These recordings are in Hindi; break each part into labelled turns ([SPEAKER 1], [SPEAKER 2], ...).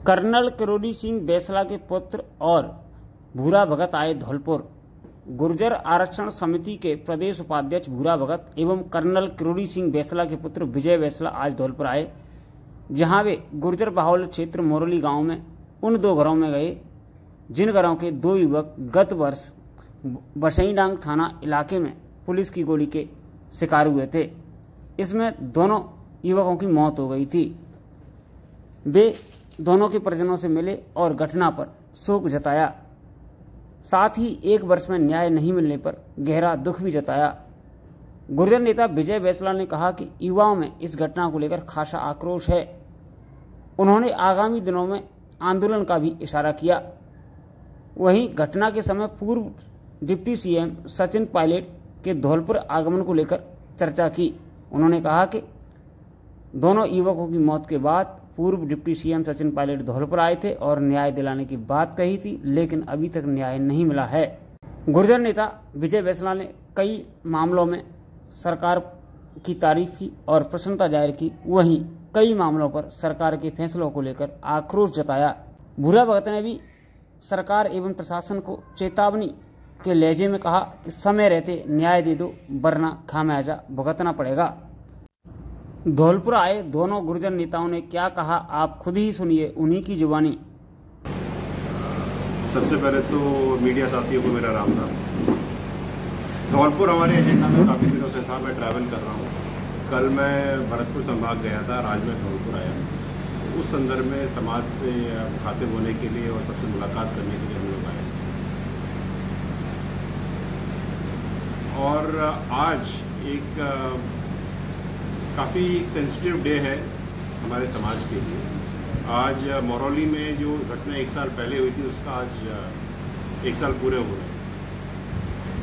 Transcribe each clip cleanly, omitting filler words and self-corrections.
[SPEAKER 1] कर्नल किरोड़ी सिंह बैसला के पुत्र और भूरा भगत आए धौलपुर। गुर्जर आरक्षण समिति के प्रदेश उपाध्यक्ष भूरा भगत एवं कर्नल किरोड़ी सिंह बैसला के पुत्र विजय बैसला आज धौलपुर आए, जहां वे गुर्जर बाहुल्य क्षेत्र मोरली गांव में उन दो घरों में गए जिन घरों के दो युवक गत वर्ष बसईडांग थाना इलाके में पुलिस की गोली के शिकार हुए थे। इसमें दोनों युवकों की मौत हो गई थी। वे दोनों के परिजनों से मिले और घटना पर शोक जताया, साथ ही 1 वर्ष में न्याय नहीं मिलने पर गहरा दुख भी जताया। गुर्जर नेता विजय बैसला ने कहा कि युवाओं में इस घटना को लेकर खासा आक्रोश है। उन्होंने आगामी दिनों में आंदोलन का भी इशारा किया। वहीं घटना के समय पूर्व डिप्टी सीएम सचिन पायलट के धौलपुर आगमन को लेकर चर्चा की। उन्होंने कहा कि दोनों युवकों की मौत के बाद पूर्व डिप्टी सीएम सचिन पायलट धौलपुर आए थे और न्याय दिलाने की बात कही थी, लेकिन अभी तक न्याय नहीं मिला है। गुर्जर नेता विजय बैसला ने कई मामलों में सरकार की तारीफ की और प्रसन्नता जाहिर की, वहीं कई मामलों पर सरकार के फैसलों को लेकर आक्रोश जताया। भूरा भगत ने भी सरकार एवं प्रशासन को चेतावनी के लहजे में कहा कि समय रहते न्याय दे दो, वरना खामियाजा भुगतना पड़ेगा। धौलपुर आए दोनों गुर्जर नेताओं ने क्या कहा, आप खुद ही सुनिए उन्हीं की जुबानी।
[SPEAKER 2] सबसे पहले तो मीडिया साथियों को मेरा राम राम। धौलपुर हमारे एजेंडा में काफ़ी दिनों से था, मैं ट्रैवल कर रहा हूँ। कल मैं भरतपुर संभाग गया था, आज मैं धौलपुर आया। उस संदर्भ में समाज से मुखातिब होने के लिए और सबसे मुलाकात करने के लिए हम लोग आए। और आज एक काफ़ी सेंसिटिव डे है हमारे समाज के लिए। आज मोरौली में जो घटना 1 साल पहले हुई थी, उसका आज 1 साल पूरे हो गए।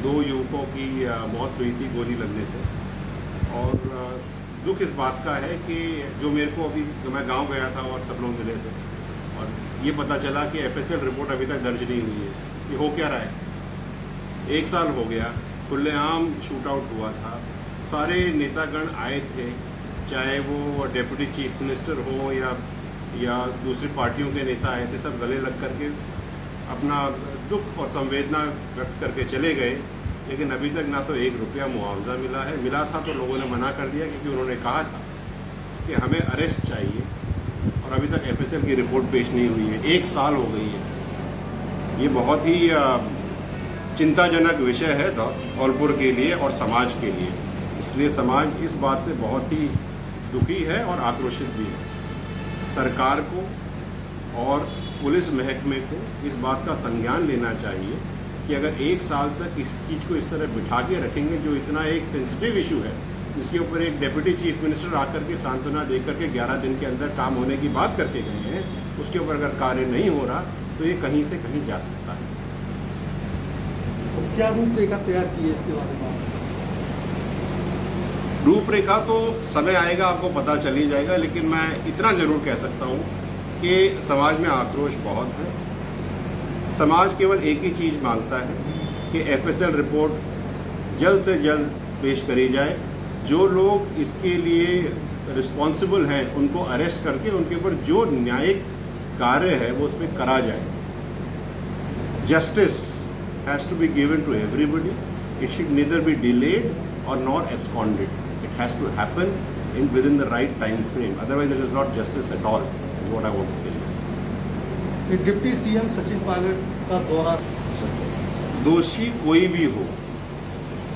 [SPEAKER 2] 2 युवकों की मौत हुई थी गोली लगने से। और दुख इस बात का है कि जो मेरे को अभी मैं गांव गया था और सब लोग मिले थे और ये पता चला कि FSL रिपोर्ट अभी तक दर्ज नहीं हुई है। ये हो क्या रहा है? 1 साल हो गया, खुलेआम शूट आउट हुआ था। सारे नेतागण आए थे, चाहे वो डेप्यूटी चीफ मिनिस्टर हो या दूसरी पार्टियों के नेता आए थे। सब गले लग करके अपना दुख और संवेदना व्यक्त करके चले गए, लेकिन अभी तक ना तो 1 रुपया मुआवजा मिला है। मिला था तो लोगों ने मना कर दिया, क्योंकि उन्होंने कहा था कि हमें अरेस्ट चाहिए, और अभी तक FSL की रिपोर्ट पेश नहीं हुई है। 1 साल हो गई है। ये बहुत ही चिंताजनक विषय है धौलपुर के लिए और समाज के लिए। इसलिए समाज इस बात से बहुत ही दुखी है और आक्रोशित भी है। सरकार को और पुलिस महकमे को इस बात का संज्ञान लेना चाहिए कि अगर 1 साल तक इस चीज़ को इस तरह बिठा के रखेंगे, जो इतना एक सेंसिटिव इशू है, जिसके ऊपर एक डेप्यूटी चीफ मिनिस्टर आकर के सांत्वना देकर के 11 दिन के अंदर काम होने की बात करके गए हैं, उसके ऊपर अगर कार्य नहीं हो रहा तो ये कहीं से कहीं जा सकता है।
[SPEAKER 3] तो क्या रूपरेखा तैयार की है इसके बारे में?
[SPEAKER 2] रूपरेखा तो समय आएगा, आपको पता चल ही जाएगा, लेकिन मैं इतना जरूर कह सकता हूँ कि समाज में आक्रोश बहुत है। समाज केवल एक ही चीज़ मांगता है कि FSL रिपोर्ट जल्द से जल्द पेश करी जाए। जो लोग इसके लिए रिस्पॉन्सिबल हैं उनको अरेस्ट करके उनके ऊपर जो न्यायिक कार्य है वो उस पर करा जाए। Justice has to be given to everybody. It should neither be delayed or nor absconded. It has to happen within the right time frame. Otherwise, there is not justice at all. Is what I want to tell you.
[SPEAKER 3] Deputy CM Sachin Pilot का दौरा,
[SPEAKER 2] दोषी कोई भी हो,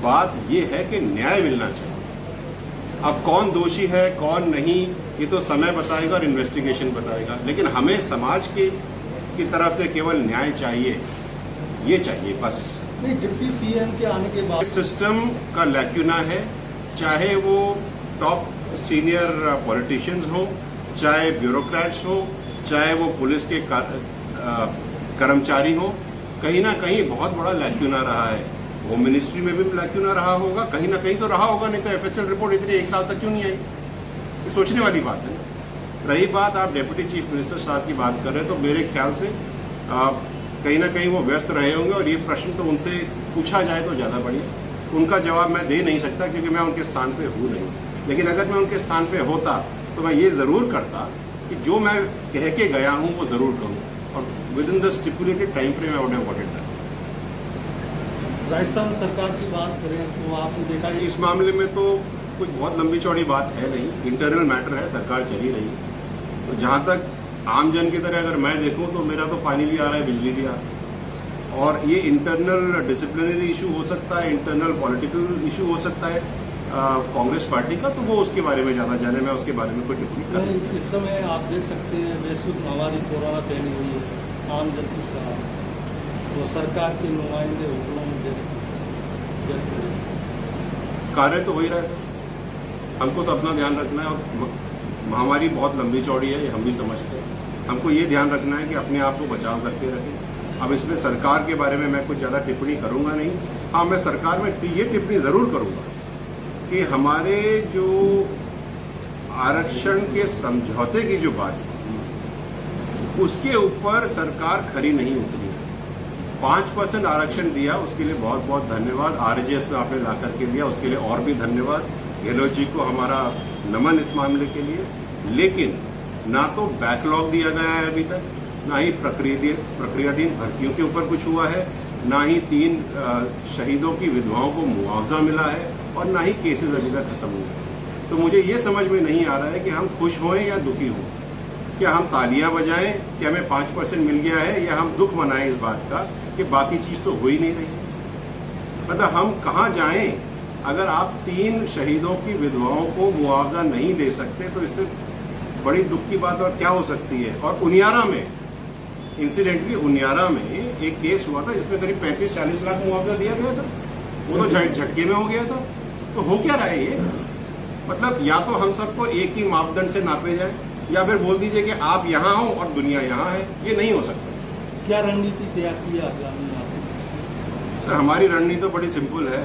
[SPEAKER 2] बात ये है कि न्याय मिलना चाहिए। अब कौन दोषी है कौन नहीं, ये तो समय बताएगा और इन्वेस्टिगेशन बताएगा, लेकिन हमें समाज की तरफ से केवल न्याय चाहिए, ये चाहिए बस।
[SPEAKER 3] डिप्टी सीएम के आने के बाद
[SPEAKER 2] सिस्टम का लैक्यूना है, चाहे वो टॉप सीनियर पॉलिटिशियंस हो, चाहे ब्यूरोक्रेट्स हो, चाहे वो पुलिस के कर्मचारी हो, कहीं ना कहीं बहुत बड़ा लैक्यूना रहा है। होम मिनिस्ट्री में भी लैक्यूना रहा होगा, कहीं ना कहीं तो रहा होगा, नहीं तो FSL रिपोर्ट इतनी 1 साल तक क्यों नहीं आई? ये सोचने वाली बात है। रही बात आप डेप्यूटी चीफ मिनिस्टर साहब की बात कर रहे हैं, तो मेरे ख्याल से कहीं ना कहीं वो व्यस्त रहे होंगे, और ये प्रश्न तो उनसे पूछा जाए तो ज़्यादा बढ़िया। उनका जवाब मैं दे नहीं सकता, क्योंकि मैं उनके स्थान पे हूँ नहीं। लेकिन अगर मैं उनके स्थान पे होता तो मैं ये ज़रूर करता कि जो मैं कह के गया हूं वो जरूर करूं और with in the stipulated time frame I would have got it done.
[SPEAKER 3] Rajasthan सरकार की बात करें तो आपने देखा
[SPEAKER 2] इस मामले में तो कुछ बहुत लंबी चौड़ी बात है नहीं, इंटरनल मैटर है, सरकार चली रही है। तो जहां तक आम जन की तरह अगर मैं देखूं तो मेरा तो पानी भी आ रहा है, बिजली भी आ रहा है, और ये इंटरनल डिसिप्लिनरी इशू हो सकता है, इंटरनल पॉलिटिकल इशू हो सकता है कांग्रेस पार्टी का, तो वो उसके बारे में ज्यादा जाने, मैं उसके बारे में कोई टिप्पणी कर नहीं सकता।
[SPEAKER 3] इस समय आप देख सकते हैं वैश्विक महामारी कोरोना फैली हुई है, आम जन की सलाह तो सरकार के नुमाइंदे हुक्मों में व्यस्त
[SPEAKER 2] कार्य तो हो ही रहा है सर, हमको तो अपना ध्यान रखना है, और महामारी बहुत लंबी चौड़ी है, ये हम भी समझते हैं। हमको ये ध्यान रखना है कि अपने आप को बचाव करके रखें। अब इसमें सरकार के बारे में मैं कुछ ज़्यादा टिप्पणी करूंगा नहीं। हाँ, मैं सरकार में ये टिप्पणी ज़रूर करूंगा कि हमारे जो आरक्षण के समझौते की जो बात है उसके ऊपर सरकार खरी नहीं उतरी। 5% आरक्षण दिया, उसके लिए बहुत बहुत धन्यवाद। आरजेएस में आपने ला करके दिया, उसके लिए और भी धन्यवाद। गहलोत जी को हमारा नमन इस मामले के लिए। लेकिन ना तो बैकलॉग दिया गया है अभी तक, ना ही प्रक्रियाधीन भर्तियों के ऊपर कुछ हुआ है, ना ही 3 शहीदों की विधवाओं को मुआवजा मिला है, और ना ही केसेस अभी तक खत्म हुए। तो मुझे ये समझ में नहीं आ रहा है कि हम खुश हों या दुखी हों। क्या हम तालियां बजाएं कि हमें 5% मिल गया है, या हम दुख मनाएं इस बात का कि बाकी चीज तो हो ही नहीं रही। मतलब हम कहाँ जाएं? अगर आप 3 शहीदों की विधवाओं को मुआवजा नहीं दे सकते तो इससे बड़ी दुख की बात और क्या हो सकती है। और उनियारा में, इंसिडेंटली उनियारा में एक केस हुआ था जिसमें करीब 35-40 लाख मुआवजा दिया गया था, वो तो झटके में हो गया था। तो हो क्या रहा है ये? मतलब या तो हम सबको एक ही मापदंड से नापे जाए, या फिर बोल दीजिए कि आप यहाँ हो और दुनिया यहाँ है। ये नहीं हो सकता।
[SPEAKER 3] क्या रणनीति तैयार की है
[SPEAKER 2] सर? हमारी रणनीति तो बड़ी सिंपल है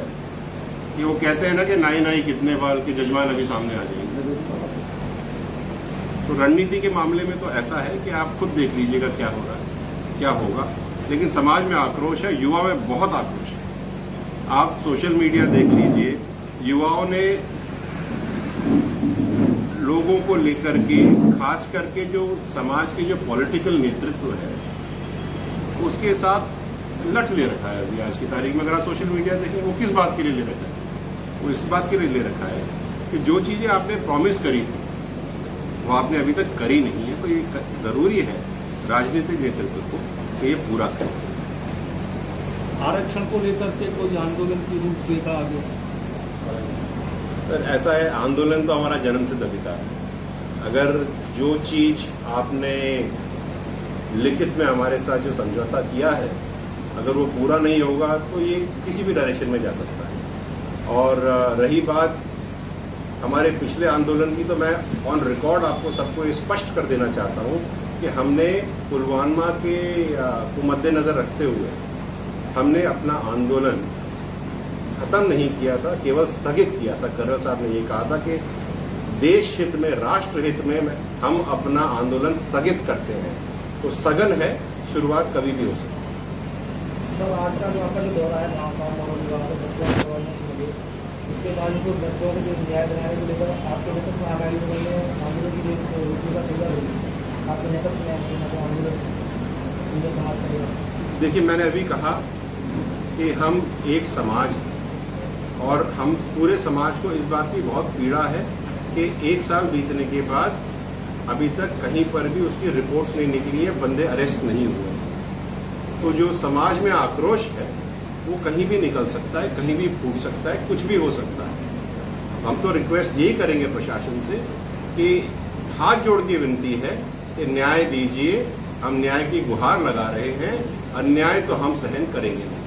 [SPEAKER 2] कि वो कहते हैं ना कि नाई नाई कितने बाल के जजमान अभी सामने आ जाएंगे। तो रणनीति के मामले में तो ऐसा है कि आप खुद देख लीजिएगा क्या हो रहा है, क्या होगा। लेकिन समाज में आक्रोश है, युवा में बहुत आक्रोश है। आप सोशल मीडिया देख लीजिए, युवाओं ने लोगों को लेकर के, खास करके जो समाज के जो पॉलिटिकल नेतृत्व है उसके साथ लट ले रखा है। अभी आज की तारीख में अगर आप सोशल मीडिया देखें, वो किस बात के लिए ले रखा है? वो इस बात के लिए ले रखा है कि जो चीजें आपने प्रॉमिस करी थी वो आपने अभी तक करी नहीं है। तो ये जरूरी है राजनीतिक नेतृत्व को कि ये पूरा करें।
[SPEAKER 3] आरक्षण को लेकर के कोई आंदोलन की रूपरेखा आगे?
[SPEAKER 2] सर ऐसा है, आंदोलन तो हमारा जन्मसिद्ध अधिकार है। अगर जो चीज आपने लिखित में हमारे साथ जो समझौता किया है, अगर वो पूरा नहीं होगा तो ये किसी भी डायरेक्शन में जा सकता है। और रही बात हमारे पिछले आंदोलन की, तो मैं ऑन रिकॉर्ड आपको सबको ये स्पष्ट कर देना चाहता हूँ कि हमने पुलवामा के को मद्देनजर रखते हुए हमने अपना आंदोलन खत्म नहीं किया था, केवल स्थगित किया था। कर्नल साहब ने ये कहा था कि देश हित में, राष्ट्र हित में हम अपना आंदोलन स्थगित करते हैं। तो स्थगन है, शुरुआत कभी भी हो सकती है।
[SPEAKER 4] सर आज का जो आपका जो दौरा है उसके बाद जो बच्चों को जो न्याय दिलाने को लेकर आपके नेतृत्व में आगामी दिनों में आंदोलन की जो रूपरेखा तैयार होगी, आपके नेतृत्व में आंदोलन समाज करेगा?
[SPEAKER 2] देखिए, मैंने अभी कहा कि हम एक समाज हैं और हम पूरे समाज को इस बात की बहुत पीड़ा है कि 1 साल बीतने के बाद अभी तक कहीं पर भी उसकी रिपोर्ट्स नहीं निकली है, बंदे अरेस्ट नहीं हुए। तो जो समाज में आक्रोश है वो कहीं भी निकल सकता है, कहीं भी फूट सकता है, कुछ भी हो सकता है। हम तो रिक्वेस्ट यही करेंगे प्रशासन से कि हाथ जोड़ के विनती है कि न्याय दीजिए। हम न्याय की गुहार लगा रहे हैं, अन्याय तो हम सहन करेंगे नहीं।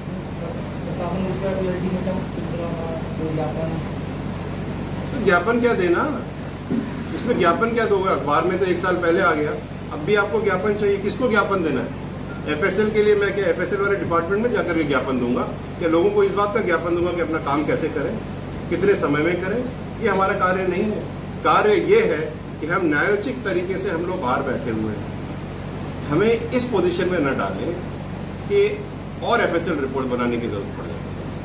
[SPEAKER 2] ज्ञापन क्या देना, इसमें ज्ञापन क्या दोगे? अखबार में तो 1 साल पहले आ गया, अब भी आपको ज्ञापन चाहिए। किसको ज्ञापन देना है? एफएसएल के लिए मैं क्या एफएसएल वाले डिपार्टमेंट में जाकर के ज्ञापन दूंगा? क्या लोगों को इस बात का ज्ञापन दूंगा कि अपना काम कैसे करें, कितने समय में करें? ये हमारा कार्य नहीं है। कार्य ये है कि हम न्यायोचित तरीके से हम लोग बाहर बैठे हुए हैं, हमें इस पोजीशन में न डालें कि और एफएसएल रिपोर्ट बनाने की जरूरत पड़े।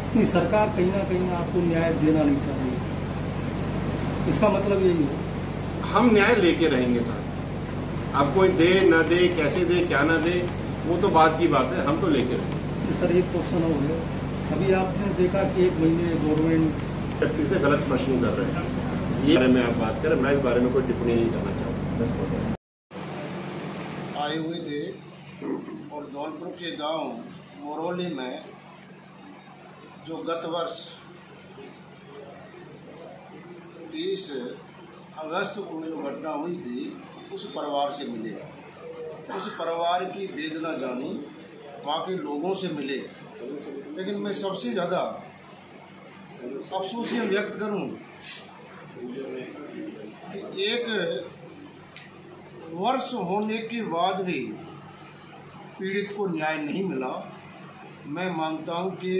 [SPEAKER 3] नहीं, सरकार कहीं ना कहीं आपको न्याय देना नहीं चाह रही, इसका मतलब यही है।
[SPEAKER 2] हम न्याय लेके रहेंगे साहब, अब कोई दे न दे, कैसे दे, क्या न दे, वो तो बात की बात है, हम तो लेके रहे।
[SPEAKER 3] सर एक क्वेश्चन हो गया, अभी आपने देखा कि 1 महीने गवर्नमेंट
[SPEAKER 2] व्यक्ति से गलत प्रश्न कर रहे हैं, ये बारे में आप बात करें, मैं इस बारे में कोई टिप्पणी नहीं करना चाहूँगा।
[SPEAKER 5] आए हुए थे और धौलपुर के गांव मोरौली में जो गत वर्ष 30 अगस्त को जो घटना हुई थी, उस परिवार से मिले, उस परिवार की वेदना जानी, वहाँ के लोगों से मिले। लेकिन मैं सबसे ज़्यादा अफसोस ये व्यक्त करूं कि 1 वर्ष होने के बाद भी पीड़ित को न्याय नहीं मिला। मैं मानता हूं कि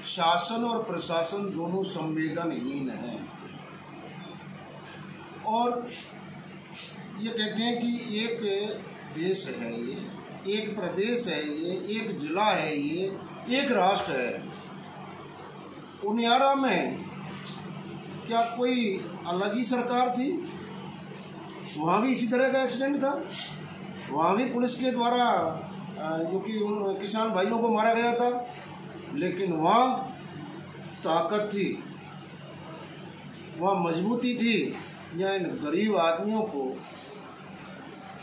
[SPEAKER 5] शासन और प्रशासन दोनों संवेदनहीन हैं और ये कहते हैं कि एक देश है ये, एक प्रदेश है ये, एक जिला है ये, एक राष्ट्र है। उनियारा में क्या कोई अलग ही सरकार थी? वहाँ भी इसी तरह का एक्सीडेंट था, वहाँ भी पुलिस के द्वारा जो कि उन किसान भाइयों को मारा गया था, लेकिन वहाँ ताकत थी, वहाँ मजबूती थी, या इन गरीब आदमियों को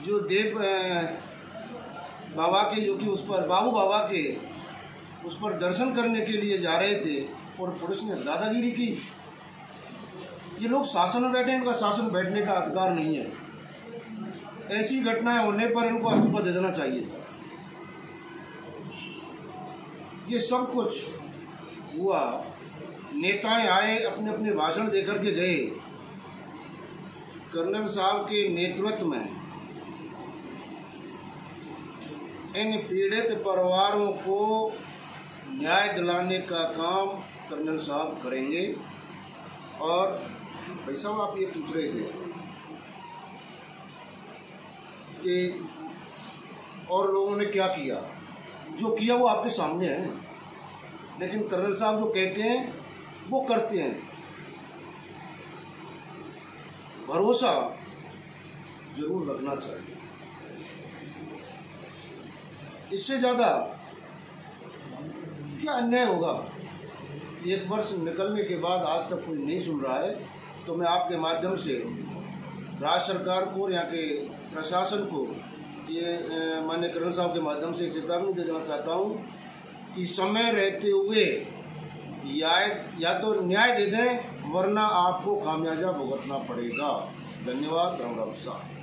[SPEAKER 5] जो देव बाबा के, जो कि उस पर बाबू बाबा के उस पर दर्शन करने के लिए जा रहे थे और पुलिस ने दादागिरी की। ये लोग शासन में बैठे हैं, इनका शासन बैठने का अधिकार नहीं है। ऐसी घटनाएं होने पर इनको इस्तीफा दे देना चाहिए। ये सब कुछ हुआ, नेताएं आए, अपने अपने भाषण देकर के गए। कर्नल साहब के नेतृत्व में इन पीड़ित परिवारों को न्याय दिलाने का काम कर्नल साहब करेंगे। और भाई साहब, आप ये पूछ रहे थे कि और लोगों ने क्या किया, जो किया वो आपके सामने है। लेकिन कर्नल साहब जो कहते हैं वो करते हैं। भरोसा जरूर रखना चाहिए। इससे ज़्यादा क्या अन्याय होगा? 1 वर्ष निकलने के बाद आज तक कोई नहीं सुन रहा है। तो मैं आपके माध्यम से राज्य सरकार को और यहाँ के प्रशासन को ये माननीय कर्नल साहब के माध्यम से चेतावनी दे देना चाहता हूँ कि समय रहते हुए या तो न्याय दे दें, वरना आपको खामियाजा भुगतना पड़ेगा। धन्यवाद। राम राम साहब।